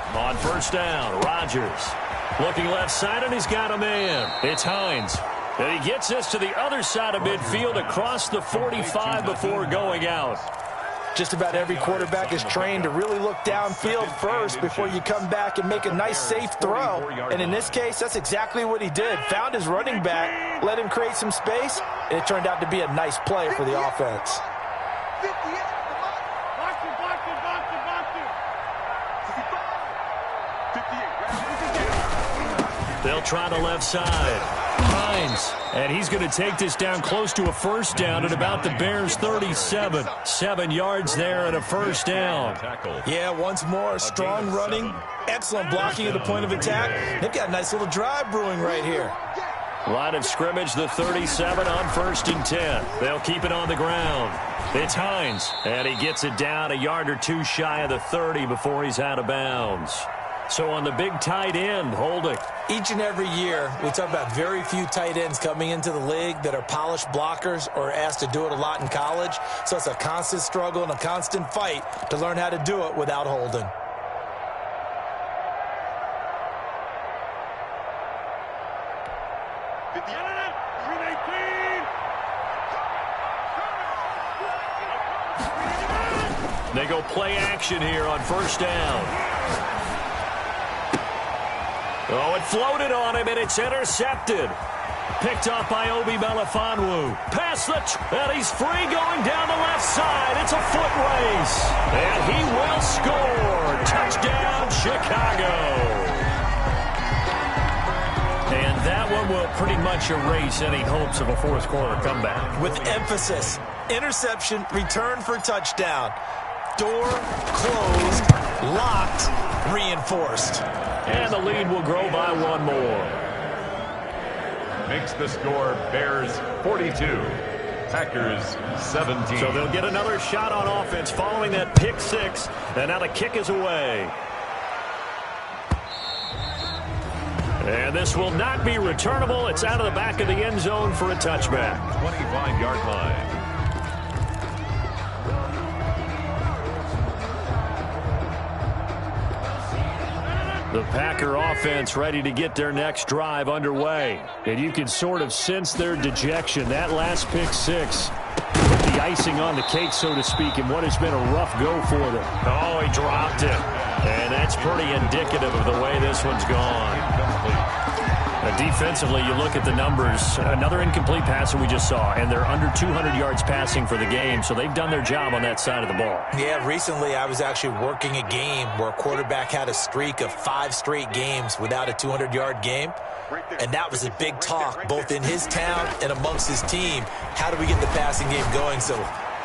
58, On first down, Rodgers looking left side, and he's got a man. It's Hines. And he gets this to the other side of midfield across the 45 before going out. Just about every quarterback is trained to really look downfield first before you come back and make a nice, safe throw. And in this case, that's exactly what he did. Found his running back, let him create some space, and it turned out to be a nice play for the offense. 58, box it, box it, box it, box it. 58. They'll try the left side. Hines, and he's going to take this down close to a first down at about the Bears' 37. 7 yards there and a first down. Yeah, once more, strong running, excellent blocking at the point of attack. They've got a nice little drive brewing right here. Line of scrimmage, the 37 on 1st and 10. They'll keep it on the ground. It's Hines, and he gets it down a yard or two shy of the 30 before he's out of bounds. So on the big tight end, holding. Each and every year, we talk about very few tight ends coming into the league that are polished blockers or asked to do it a lot in college. So it's a constant struggle and a constant fight to learn how to do it without holding. They go play action here on first down. Oh, it floated on him, and it's intercepted. Picked off by Obi Melifonwu. Pass and he's free going down the left side. It's a foot race. And he will score. Touchdown, Chicago. And that one will pretty much erase any hopes of a fourth quarter comeback. With emphasis, interception, return for touchdown. Door closed, locked, reinforced. And the lead will grow by one more. Makes the score Bears 42, Packers 17. So they'll get another shot on offense following that pick six. And now the kick is away. And this will not be returnable. It's out of the back of the end zone for a touchback. 25-yard line. The Packer offense ready to get their next drive underway. And you can sort of sense their dejection. That last pick six put the icing on the cake, so to speak, in what has been a rough go for them. Oh, he dropped it. And that's pretty indicative of the way this one's gone. A Defensively, you look at the numbers. Another incomplete passer we just saw, and they're under 200 yards passing for the game, so they've done their job on that side of the ball. Yeah, recently I was actually working a game where a quarterback had a streak of 5 straight games without a 200-yard game, and that was a big talk both in his town and amongst his team. How do we get the passing game going? So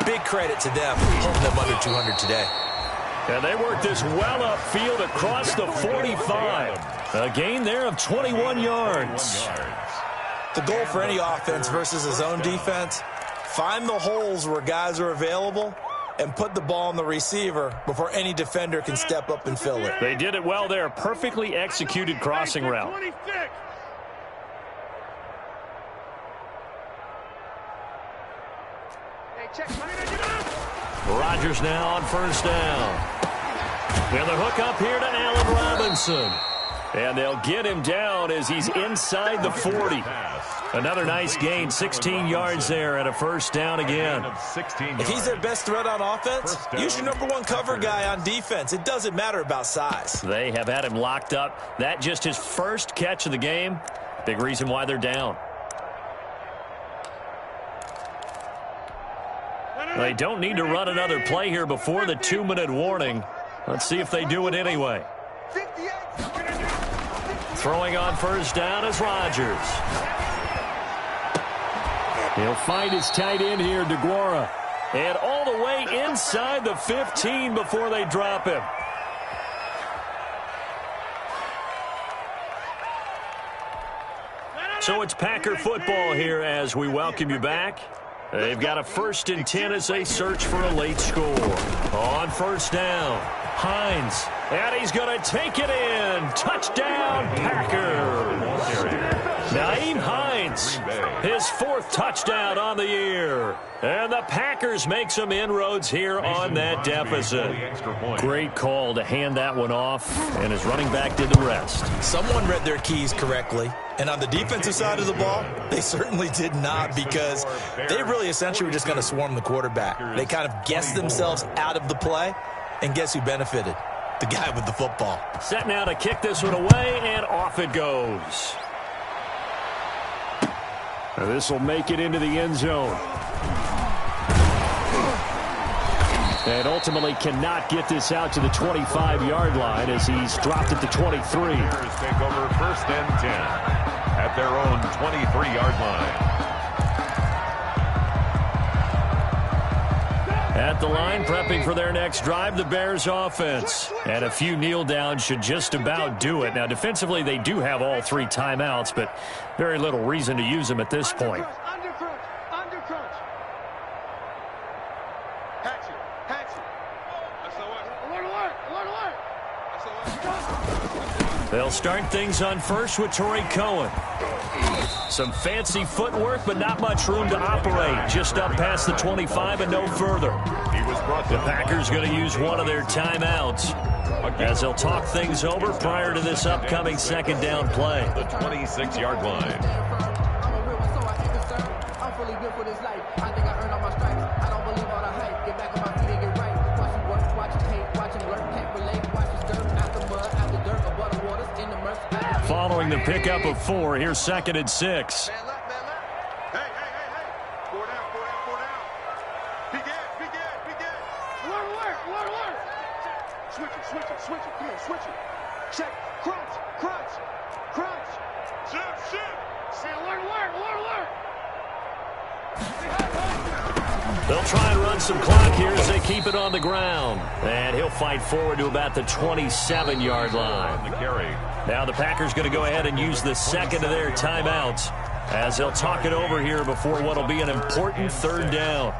big credit to them holding them under 200 today. And they work this well upfield across the 45. A gain there of 21 yards. The goal for any offense versus his own defense, find the holes where guys are available and put the ball on the receiver before any defender can step up and fill it. They did it well there. Perfectly executed crossing route. Rodgers now on first down. And the hook up here to Allen Robinson. And they'll get him down as he's inside the 40. Another nice gain, 16 yards there and a first down again. If he's their best threat on offense, use your #1 cover guy on defense. It doesn't matter about size. They have had him locked up. That just his first catch of the game. Big reason why they're down. They don't need to run another play here before the 2-minute warning. Let's see if they do it anyway. Throwing on first down is Rodgers. He'll find his tight end here, DeGuara. And all the way inside the 15 before they drop him. So it's Packer football here as we welcome you back. They've got a 1st and 10 as they search for a late score. On first down, Hines. And he's going to take it in. Touchdown, Packers. Nyheim Hines, his 4th touchdown on the year. And the Packers make some inroads here on that deficit. Great call to hand that one off, and his running back did the rest. Someone read their keys correctly. And on the defensive side of the ball, they certainly did not, because they really essentially were just going to swarm the quarterback. They kind of guessed themselves out of the play, and guess who benefited? The guy with the football. Set now to kick this one away, and off it goes. This will make it into the end zone. And ultimately cannot get this out to the 25-yard line as he's dropped it to 23. Take over 1st and 10 at their own 23-yard line. At the line, prepping for their next drive, the Bears offense. And a few kneel downs should just about do it. Now, defensively, they do have all 3 timeouts, but very little reason to use them at this point. They'll start things on first with Torrey Cohen. Some fancy footwork, but not much room to operate. Just up past the 25 and no further. The Packers going to use one of their timeouts as they'll talk things over prior to this upcoming 2nd down play. The 26-yard line. Following the pickup of 4, here's 2nd and 6. Hey. 4 down. Begin. Alert. Switch it. Come on, switch it. Check. Crunch. Shit. Say alert. They'll try and run some clock here as they keep it on the ground. And he'll fight forward to about the 27-yard line. Now the Packers going to go ahead and use the 2nd of their timeouts as they'll talk it over here before what will be an important 3rd down.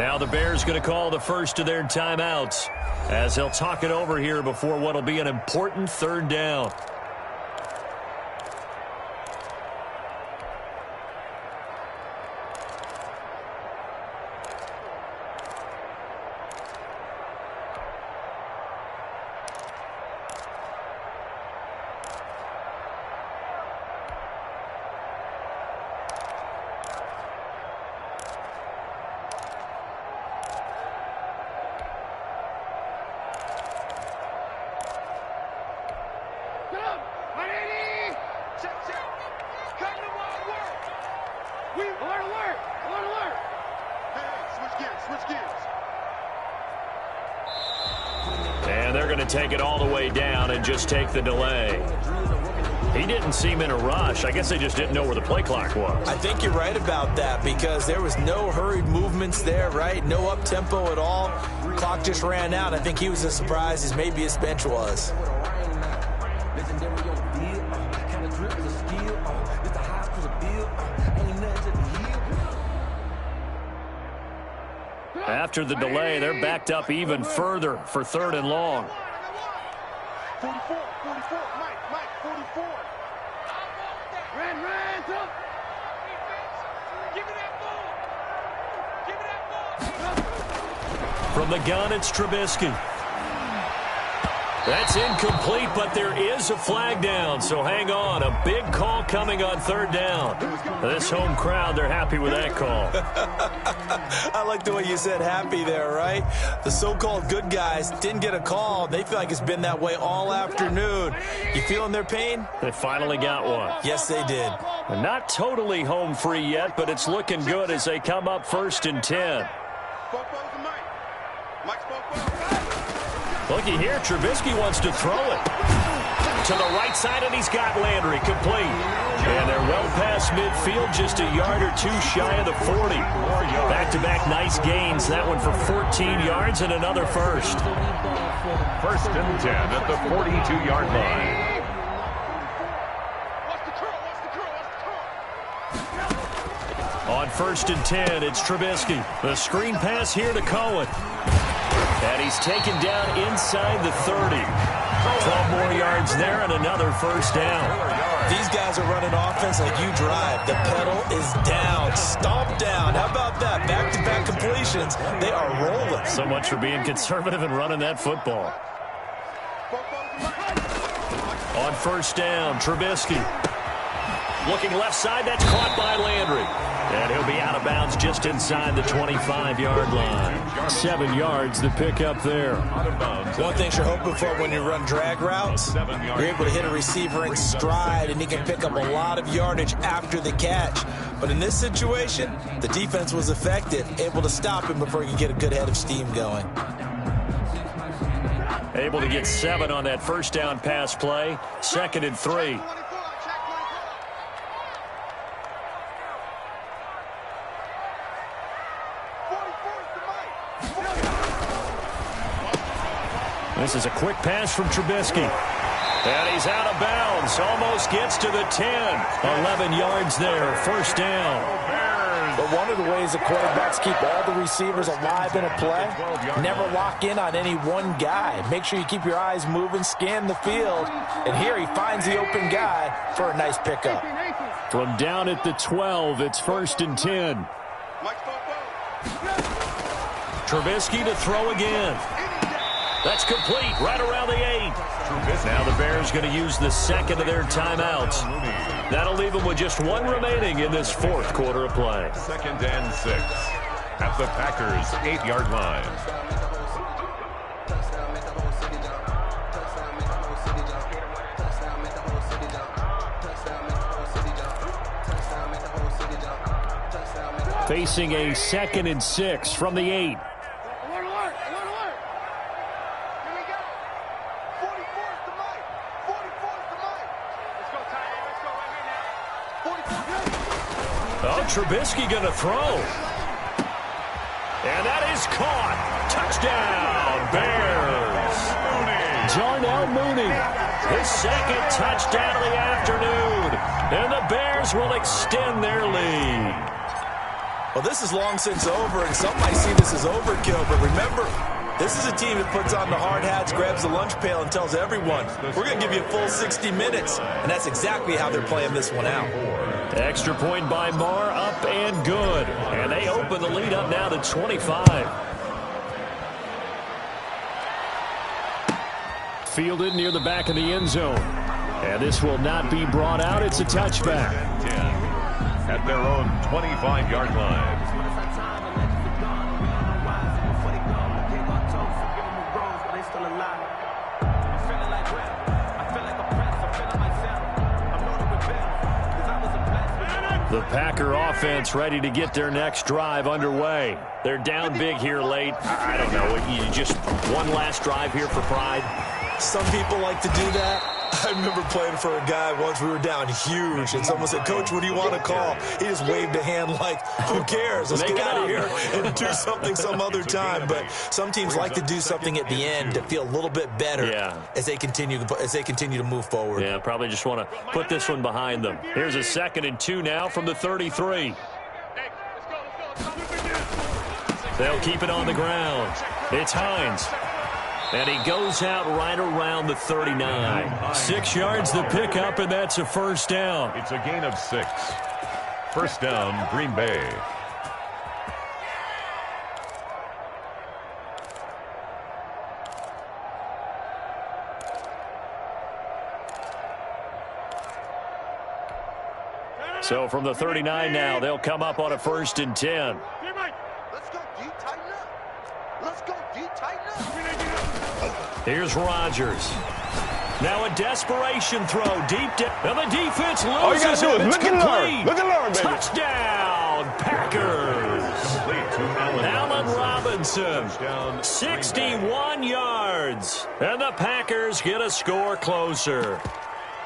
Now the Bears going to call the first of their timeouts as they'll talk it over here before what will be an important third down. And they're going to take it all the way down and just take the delay. He didn't seem in a rush. I guess they just didn't know where the play clock was. I think you're right about that because there was no hurried movements there, right? No up-tempo at all. Clock just ran out. I think he was as surprised as maybe his bench was. After the delay, they're backed up even further for third and long. 44, Mike, 44. Ran, up. Give me that ball. Give me that ball. From the gun, it's Trubisky. That's incomplete, but there is a flag down, so hang on. A big call coming on third down. This home crowd, they're happy with that call. I like the way you said happy there, right? The so-called good guys didn't get a call. They feel like it's been that way all afternoon. You feeling their pain? They finally got one. Yes, they did. Not totally home free yet, but it's looking good as they come up 1st and 10. Looky here, Trubisky wants to throw it. To the right side, and he's got Landry complete. And they're well past midfield, just a yard or two shy of the 40. Back-to-back nice gains. That one for 14 yards and another first. 1st and 10 at the 42-yard line. On 1st and 10, it's Trubisky. The screen pass here to Cohen. And he's taken down inside the 30. 12 more yards there and another first down. These guys are running offense like you drive. The pedal is down, stomp down. How about that? Back-to-back completions. They are rolling. So much for being conservative and running that football. On 1st down, Trubisky. Looking left side, that's caught by Landry. And he'll be out of bounds just inside the 25-yard line. 7 yards to pick up there. One thing you're hoping for when you run drag routes, you're able to hit a receiver in stride, and he can pick up a lot of yardage after the catch. But in this situation, the defense was effective, able to stop him before he could get a good head of steam going. Able to get 7 on that first down pass play. 2nd and 3. This is a quick pass from Trubisky. And he's out of bounds. Almost gets to the 10. 11 yards there. 1st down. But one of the ways the quarterbacks keep all the receivers alive in a play, never lock in on any one guy. Make sure you keep your eyes moving, scan the field. And here he finds the open guy for a nice pickup. From down at the 12, it's 1st and 10. Trubisky to throw again. That's complete right around the 8. Now the Bears going to use the 2nd of their timeouts. That'll leave them with just 1 remaining in this 4th quarter of play. 2nd and 6 at the Packers' 8-yard line. Facing a 2nd and 6 from the 8. Trubisky going to throw. And that is caught. Touchdown, Bears. Darnell Mooney, his 2nd touchdown of the afternoon. And the Bears will extend their lead. Well, this is long since over, and some might see this as overkill, but remember, this is a team that puts on the hard hats, grabs the lunch pail, and tells everyone, we're going to give you a full 60 minutes. And that's exactly how they're playing this one out. Extra point by Marr, up and good. And they open the lead up now to 25. Fielded near the back of the end zone. And this will not be brought out. It's a touchback. 10 at their own 25-yard line. The Packer offense ready to get their next drive underway. They're down big here late. I don't know. You just one last drive here for pride. Some people like to do that. I remember playing for a guy once. We were down huge, and someone said, Coach, what do you want to call? He just waved a hand like, who cares? Let's get out of here and do something some other time. But some teams like to do something at the end to feel a little bit better as they continue to move forward. Yeah, probably just want to put this one behind them. Here's a 2nd and 2 now from the 33. They'll keep it on the ground. It's Hines. And he goes out right around the 39. 6 yards the pickup, and that's a first down. It's a gain of 6. First down, Green Bay. So from the 39 now, they'll come up on a 1st and 10. Let's go deep, tighten up. Let's go deep, tighten up. Here's Rodgers. Now a desperation throw deep down. And the defense loses it. It's complete. Look and learn, baby. Touchdown, Packers. Allen Robinson, 61 yards. And the Packers get a score closer.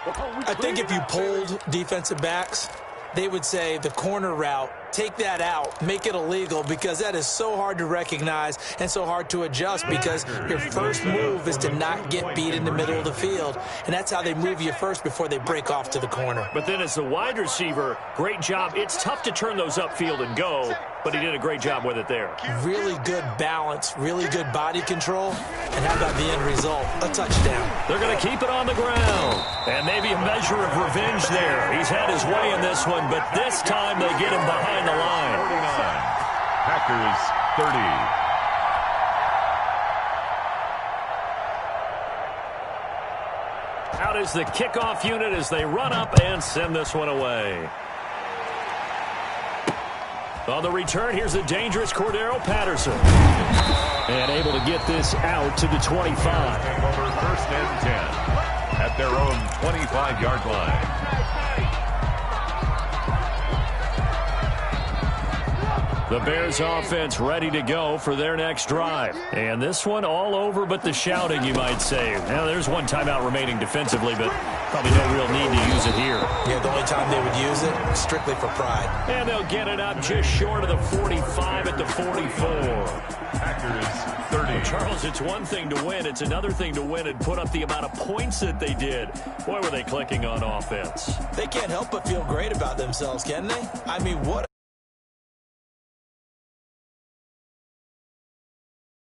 I think if you polled defensive backs, they would say the corner route, take that out, make it illegal, because that is so hard to recognize and so hard to adjust, because your first move is to not get beat in the middle of the field, and that's how they move you first before they break off to the corner. But then as the wide receiver, great job. It's tough to turn those upfield and go, but he did a great job with it there. Really good balance, really good body control, and how about the end result? A touchdown. They're going to keep it on the ground, and maybe a measure of revenge there. He's had his way in this one, but this time they get him behind the line. 49. Packers 30. Out is the kickoff unit as they run up and send this one away. On the return, here's the dangerous Cordero Patterson. And able to get this out to the 25. Over 1st and 10 at their own 25-yard line. The Bears offense ready to go for their next drive. And this one all over but the shouting, you might say. Now, there's one timeout remaining defensively, but probably no real need to use it here. Yeah, the only time they would use it, strictly for pride. And they'll get it up just short of the 45 at the 44. Packers 30. Well, Charles, it's one thing to win. It's another thing to win and put up the amount of points that they did. Boy, were they clicking on offense. They can't help but feel great about themselves, can they? I mean, what